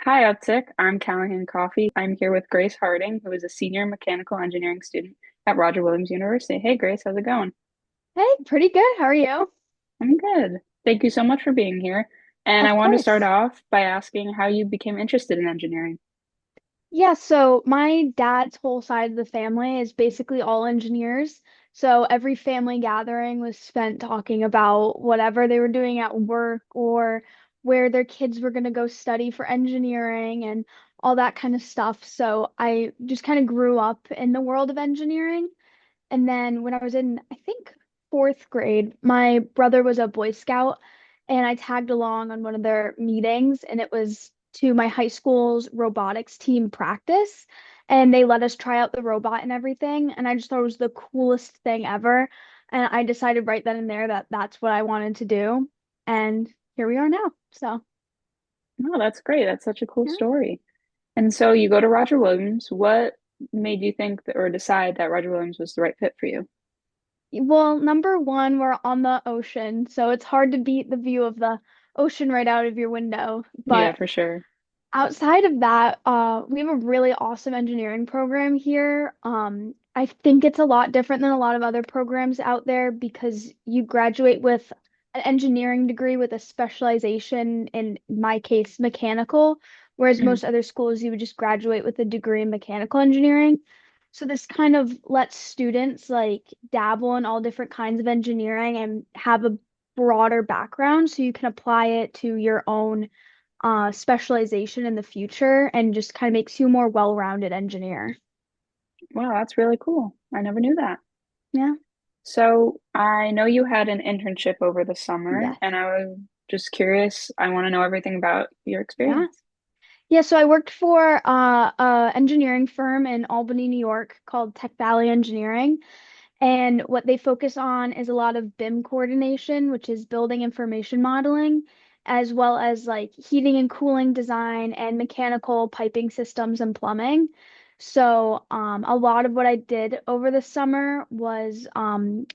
Hi, Upptik. I'm Callahan Coffee. I'm here with Grace Harding, who is a senior mechanical engineering student at Roger Williams University. Hey, Grace, how's it going? Hey, pretty good. How are you? I'm good. Thank you so much for being here. And I Of wanted to start course. off by asking how you became interested in engineering. Yeah, so my dad's whole side of the family is basically all engineers. So every family gathering was spent talking about whatever they were doing at work or where their kids were going to go study for engineering and all that kind of stuff. So I just kind of grew up in the world of engineering. And then when I was in, I think, fourth grade, my brother was a Boy Scout, and I tagged along on one of their meetings, and it was to my high school's robotics team practice. And they let us try out the robot and everything. And I just thought it was the coolest thing ever. And I decided right then and there that that's what I wanted to do. And here we are now. So, Oh, that's great. That's such a cool yeah. story. And so you go to Roger Williams. What made you think or decide that Roger Williams was the right fit for you? Well, number one, we're on the ocean, so it's hard to beat the view of the ocean right out of your window. Yeah, But for sure. outside of that, we have a really awesome engineering program here. I think it's a lot different than a lot of other programs out there because you graduate with an engineering degree with a specialization, in my case, mechanical, whereas Mm. most other schools you would just graduate with a degree in mechanical engineering. So this kind of lets students like dabble in all different kinds of engineering and have a broader background so you can apply it to your own specialization in the future and just kind of makes you a more well-rounded engineer. Wow, that's really cool. I never knew that. Yeah. So I know you had an internship over the summer, Yes. and I was just curious. I want to know everything about your Yeah. experience. Yeah, so I worked for a engineering firm in Albany, New York called Tech Valley Engineering. And what they focus on is a lot of BIM coordination, which is building information modeling, as well as like heating and cooling design and mechanical piping systems and plumbing. So, a lot of what I did over the summer was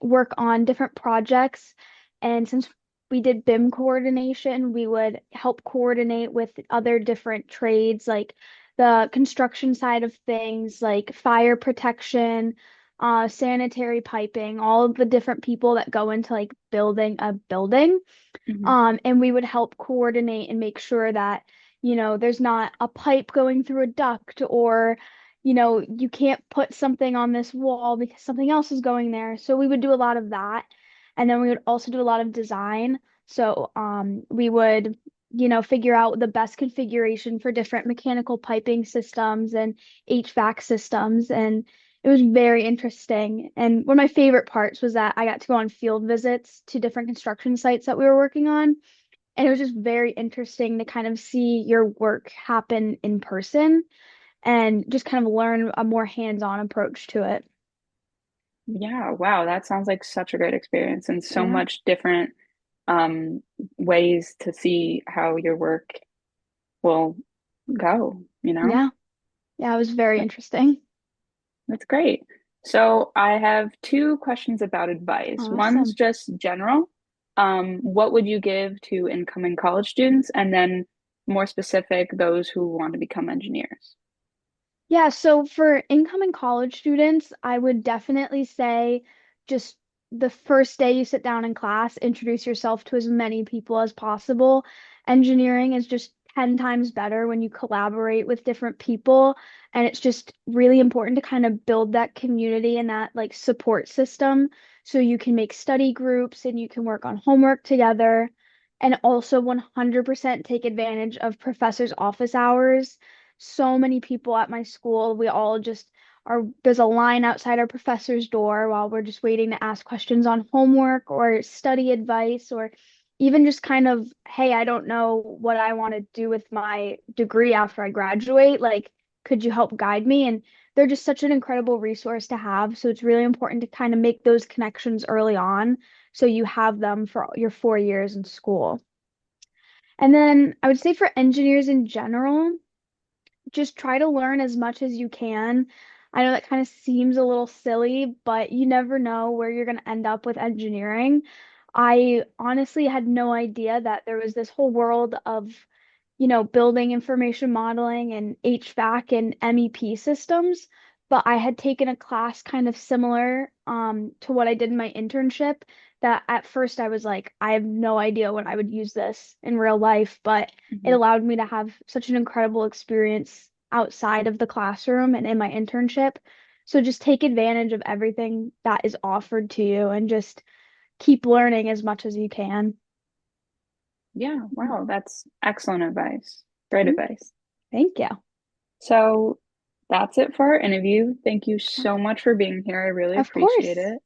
work on different projects. And since we did BIM coordination, we would help coordinate with other different trades, like the construction side of things, like fire protection, sanitary piping, all of the different people that go into like building a building. Hmm. And we would help coordinate and make sure that, there's not a pipe going through a duct or, you can't put something on this wall because something else is going there. So we would do a lot of that. And then we would also do a lot of design. So we would, figure out the best configuration for different mechanical piping systems and HVAC systems. And it was very interesting. And one of my favorite parts was that I got to go on field visits to different construction sites that we were working on. And it was just very interesting to kind of see your work happen in person and just kind of learn a more hands-on approach to it. Yeah, wow, that sounds like such a great experience and so Yeah. much different um, ways to see how your work will go, you know? Yeah. Yeah, it was very interesting. That's great. So I have two questions about advice. One's Awesome. just general. What would you give to incoming college students? And then more specific, those who want to become engineers. Yeah, so for incoming college students, I would definitely say just the first day you sit down in class, introduce yourself to as many people as possible. Engineering is just 10 times better when you collaborate with different people, and it's just really important to kind of build that community and that like support system so you can make study groups and you can work on homework together and also 100% take advantage of professors' office hours. So many people at my school, we all just are, there's a line outside our professor's door while we're just waiting to ask questions on homework or study advice or even just kind of, hey, I don't know what I want to do with my degree after I graduate. Like, could you help guide me? And they're just such an incredible resource to have. So it's really important to kind of make those connections early on so you have them for your 4 years in school. And then I would say for engineers in general, just try to learn as much as you can. I know that kind of seems a little silly, but you never know where you're going to end up with engineering. I honestly had no idea that there was this whole world of building information modeling and HVAC and MEP systems, but I had taken a class kind of similar to what I did in my internship that at first I was like, I have no idea when I would use this in real life, but it Mhm. allowed me to have such an incredible experience outside of the classroom and in my internship. So just take advantage of everything that is offered to you and just keep learning as much as you can. Yeah, wow, that's excellent advice. Great advice. Thank you. So that's it for our interview. Thank you so much for being here. I really Of appreciate course. it.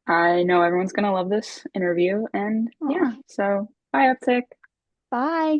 I know everyone's gonna love this interview, and Oh, yeah, so bye, Uptick. bye.